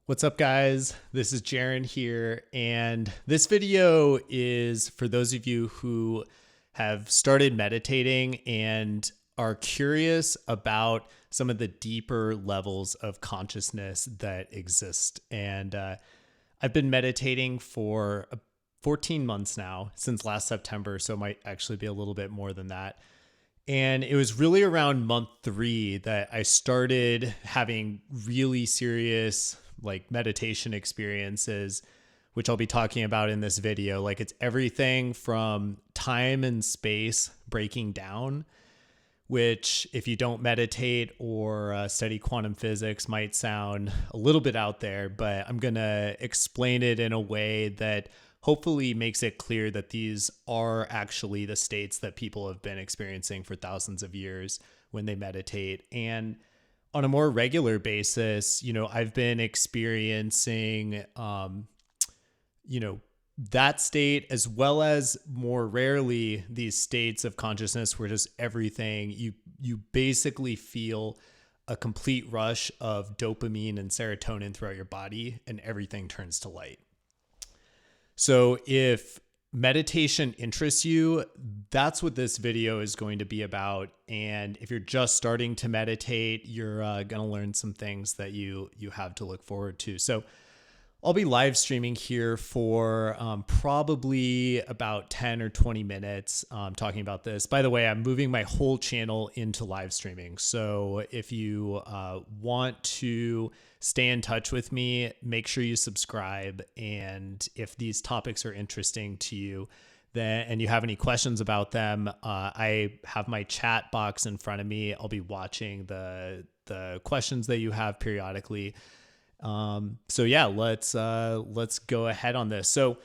What's up, guys? This is Jaron here, and this video is for those of you who have started meditating and are curious about some of the deeper levels of consciousness that exist. And I've been meditating for 14 months now, since last September, so it might actually be a little bit more than that. And it was really around month 3 that I started having really serious meditation experiences, which I'll be talking about in this video. Like, it's everything from time and space breaking down, which if you don't meditate or study quantum physics might sound a little bit out there, but I'm going to explain it in a way that hopefully makes it clear that these are actually the states that people have been experiencing for thousands of years when they meditate. And on a more regular basis, I've been experiencing, that state, as well as more rarely these states of consciousness where just everything, you basically feel a complete rush of dopamine and serotonin throughout your body, and everything turns to light. So if meditation interests you, that's what this video is going to be about. And if you're just starting to meditate, you're going to learn some things that you have to look forward to. So I'll be live streaming here for probably about 10 or 20 minutes talking about this. By the way, I'm moving my whole channel into live streaming. So if you want to stay in touch with me, make sure you subscribe. And if these topics are interesting to you, and you have any questions about them, I have my chat box in front of me. I'll be watching the questions that you have periodically. So yeah, let's go ahead on this. So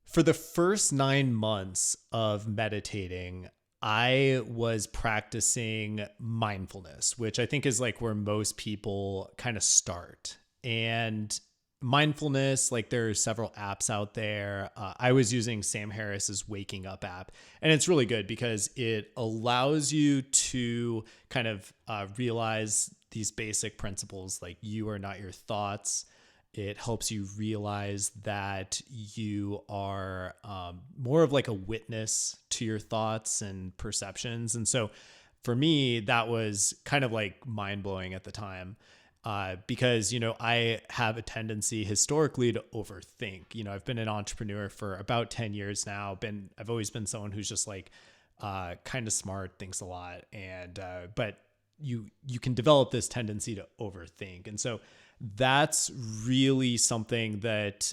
for the first 9 months of meditating, I was practicing mindfulness, which I think is like where most people kind of start. And mindfulness, like there are several apps out there. I was using Sam Harris's Waking Up app, and it's really good because it allows you to kind of realize these basic principles, like you are not your thoughts. It helps you realize that you are more of like a witness to your thoughts and perceptions. And so for me, that was kind of like mind blowing at the time. Because, I have a tendency historically to overthink. I've been an entrepreneur for about 10 years now. I've always been someone who's just like kind of smart, thinks a lot. And but you can develop this tendency to overthink. And so that's really something that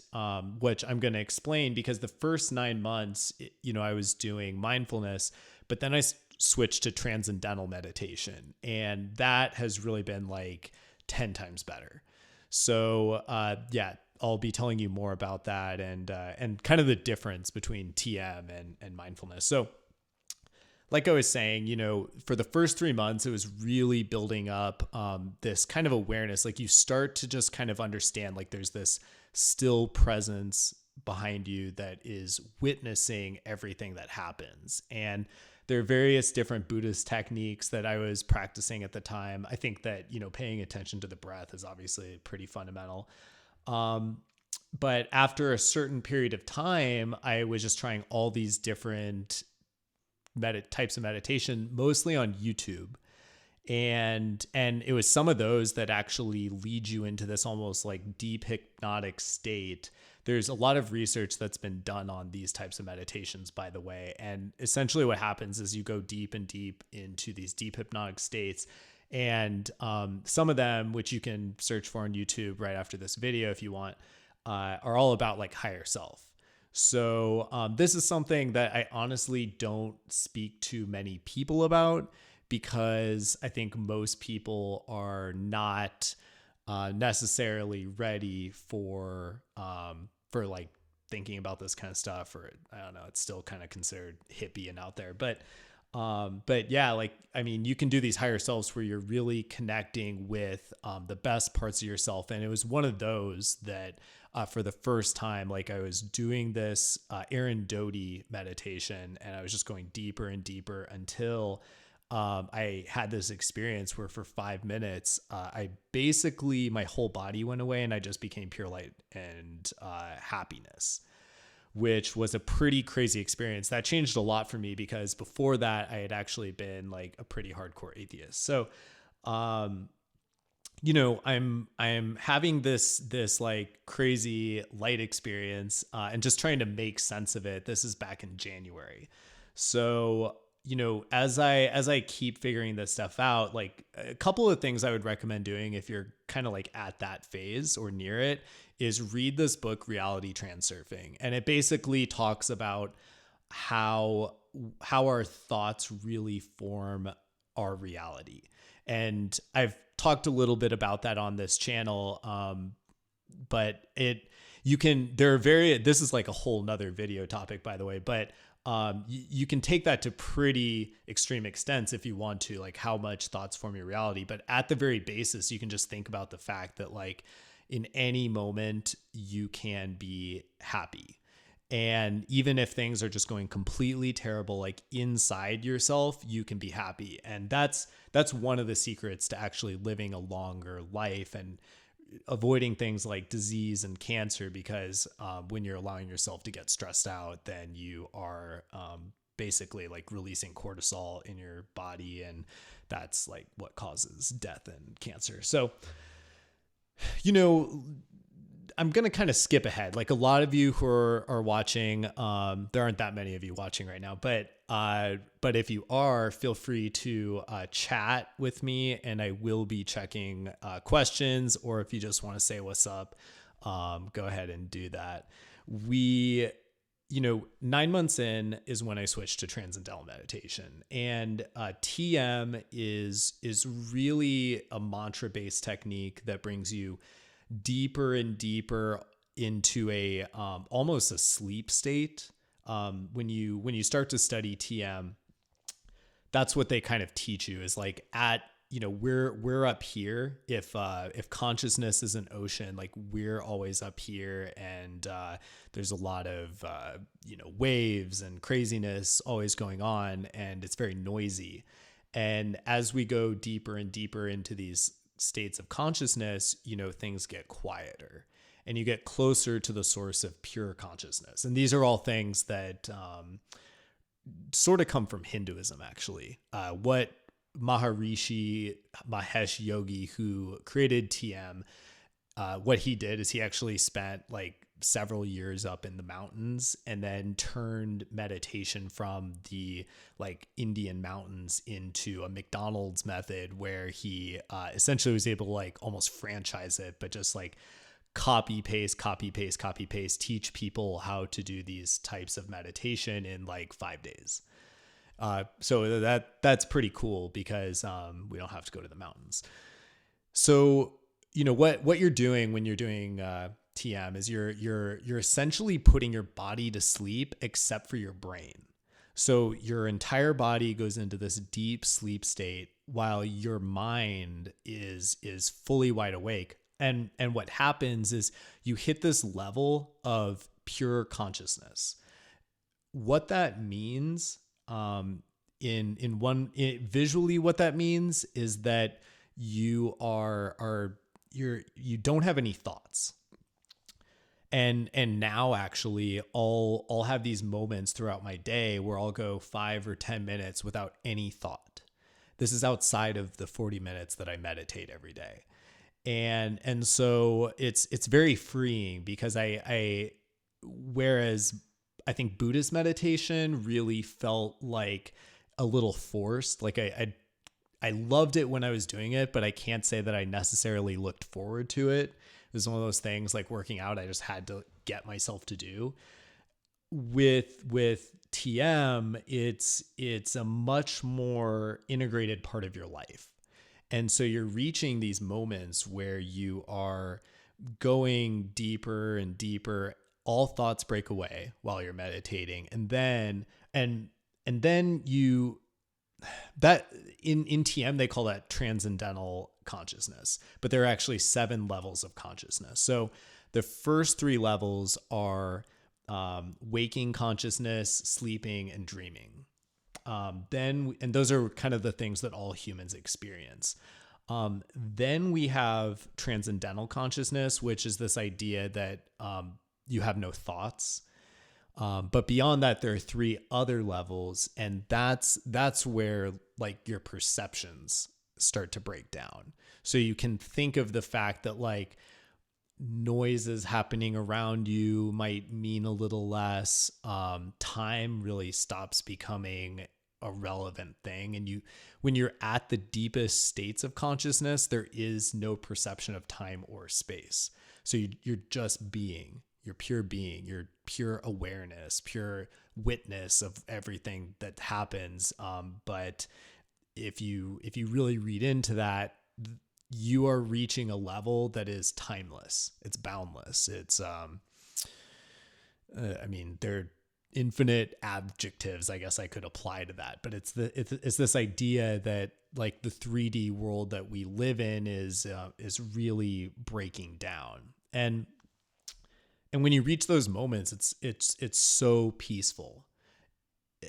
which I'm going to explain, because the first 9 months, I was doing mindfulness, but then I switched to Transcendental Meditation. And that has really been like 10 times better. So yeah, I'll be telling you more about that and kind of the difference between TM and mindfulness. So like I was saying, for the first 3 months, it was really building up this kind of awareness. Like you start to just kind of understand, like there's this still presence behind you that is witnessing everything that happens. And there are various different Buddhist techniques that I was practicing at the time. I think that, paying attention to the breath is obviously pretty fundamental. But after a certain period of time, I was just trying all these different types of meditation, mostly on YouTube. And it was some of those that actually lead you into this almost like deep hypnotic state. There's a lot of research that's been done on these types of meditations, by the way. And essentially what happens is you go deep and deep into these deep hypnotic states. And some of them, which you can search for on YouTube right after this video if you want, are all about like higher self. So this is something that I honestly don't speak to many people about, because I think most people are not necessarily ready for like thinking about this kind of stuff, or I don't know, it's still kind of considered hippie and out there. But yeah, like, I mean, you can do these higher selves where you're really connecting with the best parts of yourself. And it was one of those that for the first time, like I was doing this Aaron Doty meditation, and I was just going deeper and deeper until I had this experience where for 5 minutes, I basically, my whole body went away and I just became pure light and happiness, which was a pretty crazy experience. That changed a lot for me because before that, I had actually been like a pretty hardcore atheist. So, I'm having this like crazy light experience and just trying to make sense of it. This is back in January. So, as I keep figuring this stuff out, like a couple of things I would recommend doing if you're kind of like at that phase or near it is read this book, Reality Transurfing. And it basically talks about how our thoughts really form our reality. And I've talked a little bit about that on this channel. But this is like a whole nother video topic, by the way, but you can take that to pretty extreme extents if you want to, like how much thoughts form your reality. But at the very basis, you can just think about the fact that like in any moment you can be happy. And even if things are just going completely terrible, like inside yourself, you can be happy. And that's one of the secrets to actually living a longer life and avoiding things like disease and cancer, because when you're allowing yourself to get stressed out, then you are basically like releasing cortisol in your body, and that's like what causes death and cancer. So, I'm going to kind of skip ahead. Like a lot of you who are watching, there aren't that many of you watching right now, but if you are, feel free to chat with me, and I will be checking questions, or if you just want to say what's up, go ahead and do that. 9 months in is when I switched to Transcendental Meditation, and TM is really a mantra-based technique that brings you deeper and deeper into a almost a sleep state. When you start to study TM, that's what they kind of teach you is like we're up here. If consciousness is an ocean, like we're always up here, and there's a lot of waves and craziness always going on, and it's very noisy. And as we go deeper and deeper into these states of consciousness, things get quieter and you get closer to the source of pure consciousness. And these are all things that sort of come from Hinduism, actually. What Maharishi Mahesh Yogi, who created TM, what he did is he actually spent like several years up in the mountains and then turned meditation from the like Indian mountains into a McDonald's method, where he essentially was able to like almost franchise it, but just like copy paste, teach people how to do these types of meditation in like 5 days. So that's pretty cool because we don't have to go to the mountains. So what you're doing when you're doing TM is you're essentially putting your body to sleep except for your brain. So your entire body goes into this deep sleep state while your mind is fully wide awake. And what happens is you hit this level of pure consciousness. What that means visually, what that means is that you you don't have any thoughts. And now actually I'll have these moments throughout my day where I'll go 5 or 10 minutes without any thought. This is outside of the 40 minutes that I meditate every day. And so it's very freeing because whereas I think Buddhist meditation really felt like a little forced. Like I loved it when I was doing it, but I can't say that I necessarily looked forward to it. It was one of those things like working out, I just had to get myself to do. With TM, it's a much more integrated part of your life. And so you're reaching these moments where you are going deeper and deeper. All thoughts break away while you're meditating. And then you, that in TM, they call that transcendental consciousness, but there are actually 7 levels of consciousness. So the first 3 levels are waking consciousness, sleeping, and dreaming. and those are kind of the things that all humans experience. Then we have transcendental consciousness, which is this idea that you have no thoughts. But beyond that, there are three other levels, and that's where like your perceptions start to break down. So you can think of the fact that like noises happening around you might mean a little less. Time really stops becoming a relevant thing. And when you're at the deepest states of consciousness, there is no perception of time or space. So you're just being. You're pure being, you're pure awareness, pure witness of everything that happens. But if you really read into that, you are reaching a level that is timeless. It's boundless. It's, there are infinite adjectives, I guess I could apply to that, but it's this idea that like the 3D world that we live in is really breaking down. And when you reach those moments, it's so peaceful.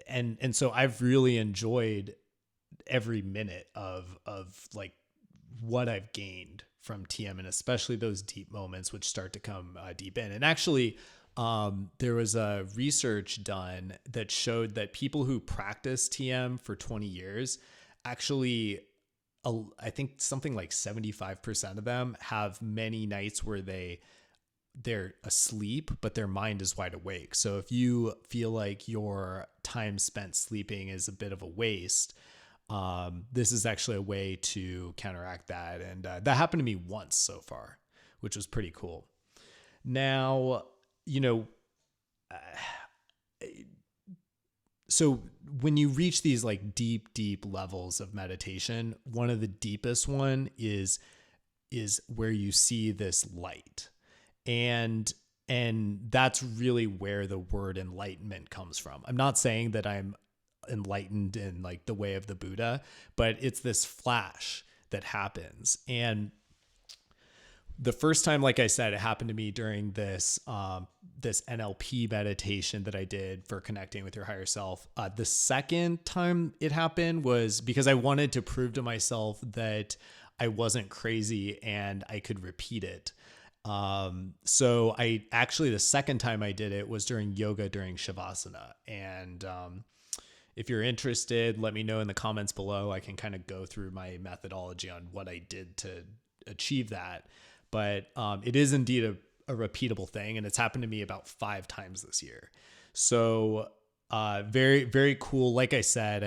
And so I've really enjoyed every minute of like what I've gained from TM, and especially those deep moments which start to come deep in. And actually, there was a research done that showed that people who practice TM for 20 years, actually, I think something like 75% of them have many nights where they're asleep, but their mind is wide awake. So if you feel like your time spent sleeping is a bit of a waste, this is actually a way to counteract that. And that happened to me once so far, which was pretty cool. Now, so when you reach these like deep, deep levels of meditation, one of the deepest one is where you see this light. And that's really where the word enlightenment comes from. I'm not saying that I'm enlightened in like the way of the Buddha, but it's this flash that happens. And the first time, like I said, it happened to me during this NLP meditation that I did for connecting with your higher self. The second time it happened was because I wanted to prove to myself that I wasn't crazy and I could repeat it. So the second time I did it was during yoga during Shavasana. And, if you're interested, let me know in the comments below. I can kind of go through my methodology on what I did to achieve that. But, it is indeed a repeatable thing. And it's happened to me about 5 times this year. So, very, very cool. Like I said,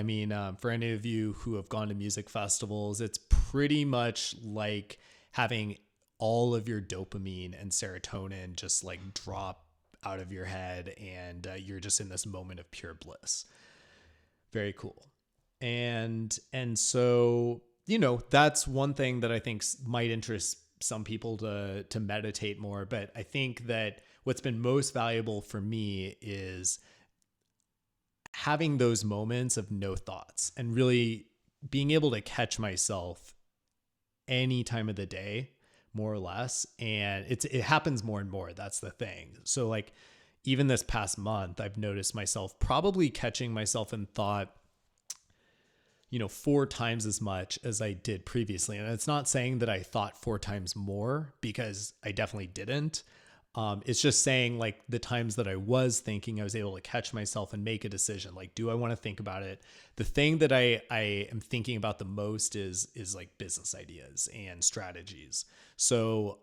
for any of you who have gone to music festivals, it's pretty much like having all of your dopamine and serotonin just like drop out of your head, and you're just in this moment of pure bliss. Very cool. And so, that's one thing that I think might interest some people to meditate more. But I think that what's been most valuable for me is having those moments of no thoughts and really being able to catch myself any time of the day, more or less. And it happens more and more. That's the thing. So like even this past month, I've noticed myself probably catching myself in thought, 4 times as much as I did previously. And it's not saying that I thought 4 times more, because I definitely didn't. It's just saying like the times that I was thinking, I was able to catch myself and make a decision. Like, do I want to think about it? The thing that I am thinking about the most is like business ideas and strategies. So,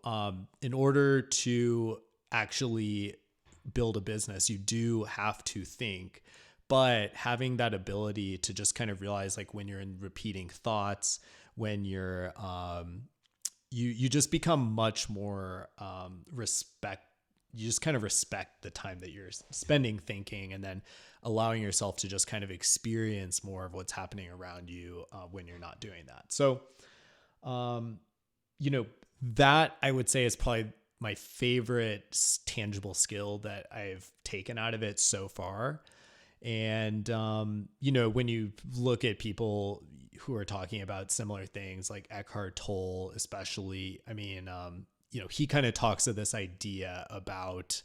in order to actually build a business, you do have to think, but having that ability to just kind of realize like when you're in repeating thoughts, when you're, you just become much more you just kind of respect the time that you're spending thinking, and then allowing yourself to just kind of experience more of what's happening around you when you're not doing that. So, that I would say is probably my favorite tangible skill that I've taken out of it so far. And, when you look at people who are talking about similar things like Eckhart Tolle, especially, he kind of talks of this idea about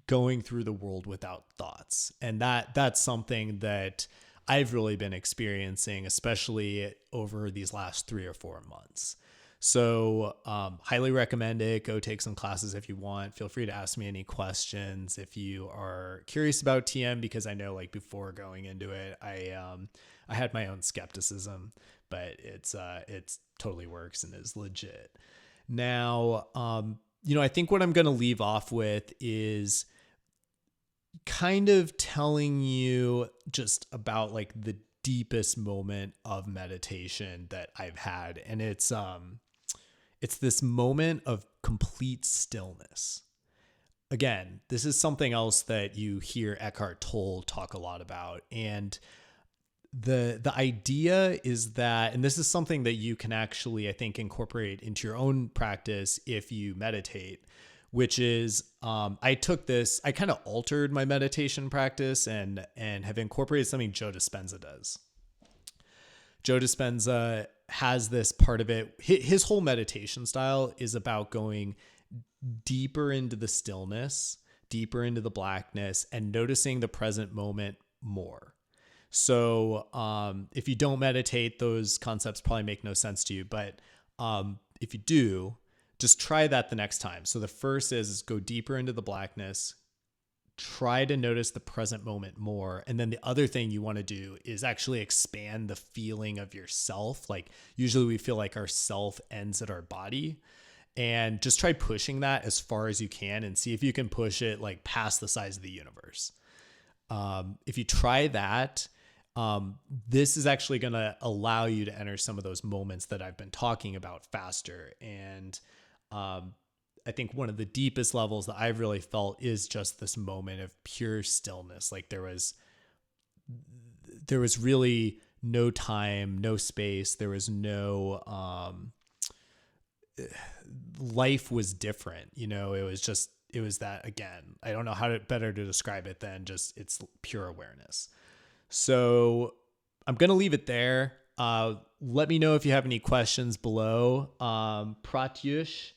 going through the world without thoughts. And that's something that I've really been experiencing, especially over these last 3 or 4 months. So highly recommend it. Go take some classes if you want. Feel free to ask me any questions if you are curious about TM, because I know like before going into it, I had my own skepticism, but it's totally works and is legit. Now, I think what I'm going to leave off with is kind of telling you just about like the deepest moment of meditation that I've had. And it's this moment of complete stillness. Again, this is something else that you hear Eckhart Tolle talk a lot about. And the idea is that, and this is something that you can actually, I think, incorporate into your own practice if you meditate, which is, I kind of altered my meditation practice and have incorporated something Joe Dispenza does. Joe Dispenza has this part of it. His whole meditation style is about going deeper into the stillness, deeper into the blackness, and noticing the present moment more. So if you don't meditate, those concepts probably make no sense to you. But if you do, just try that the next time. So the first is go deeper into the blackness, try to notice the present moment more. And then the other thing you want to do is actually expand the feeling of yourself. Like usually we feel like our self ends at our body, and just try pushing that as far as you can and see if you can push it like past the size of the universe. If you try that, this is actually going to allow you to enter some of those moments that I've been talking about faster. And I think one of the deepest levels that I've really felt is just this moment of pure stillness. Like there was really no time, no space. There was no, life was different. It was that, again, I don't know how better to describe it than just it's pure awareness. So I'm going to leave it there. Let me know if you have any questions below. Pratyush,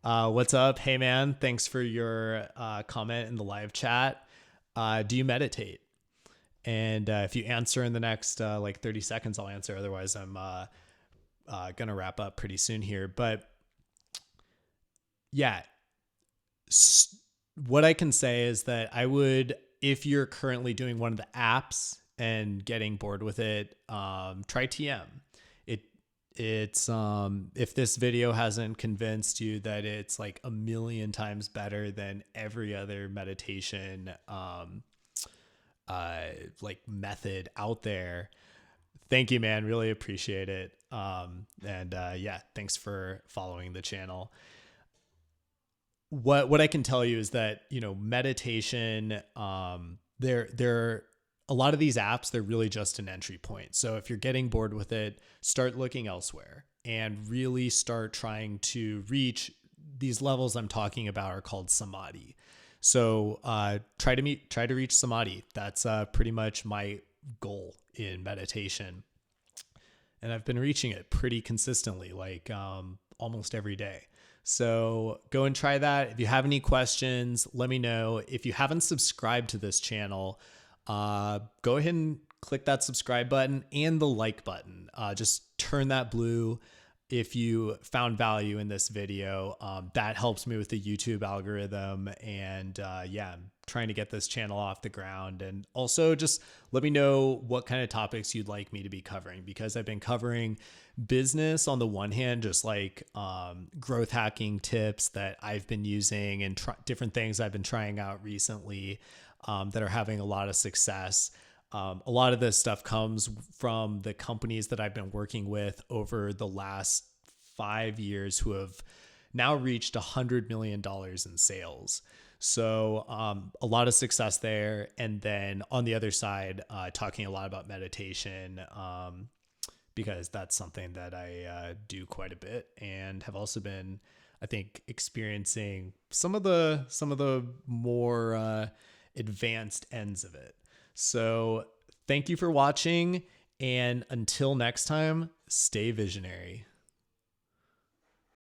what's up? Hey man, thanks for your comment in the live chat. Do you meditate? And if you answer in the next 30 seconds, I'll answer. Otherwise, I'm going to wrap up pretty soon here. But yeah, what I can say is that I would, if you're currently doing one of the apps and getting bored with it, try TM. It's if this video hasn't convinced you that it's like 1,000,000 times better than every other meditation method out there, thank you, man. Really appreciate it. Yeah, thanks for following the channel. What I can tell you is that, meditation, there a lot of these apps, they're really just an entry point. So if you're getting bored with it, start looking elsewhere and really start trying to reach these levels I'm talking about are called samadhi. So try to reach samadhi. That's pretty much my goal in meditation. And I've been reaching it pretty consistently, like almost every day. So go and try that. If you have any questions, let me know. If you haven't subscribed to this channel, go ahead and click that subscribe button and the like button. Just turn that blue if you found value in this video. That helps me with the YouTube algorithm. And I'm trying to get this channel off the ground. And also just let me know what kind of topics you'd like me to be covering, because I've been covering business on the one hand, just like growth hacking tips that I've been using and different things I've been trying out recently that are having a lot of success. A lot of this stuff comes from the companies that I've been working with over the last 5 years who have now reached $100 million in sales. So a lot of success there. And then on the other side, talking a lot about meditation, because that's something that I do quite a bit and have also been, I think, experiencing some of the more advanced ends of it. So thank you for watching, and until next time, stay visionary.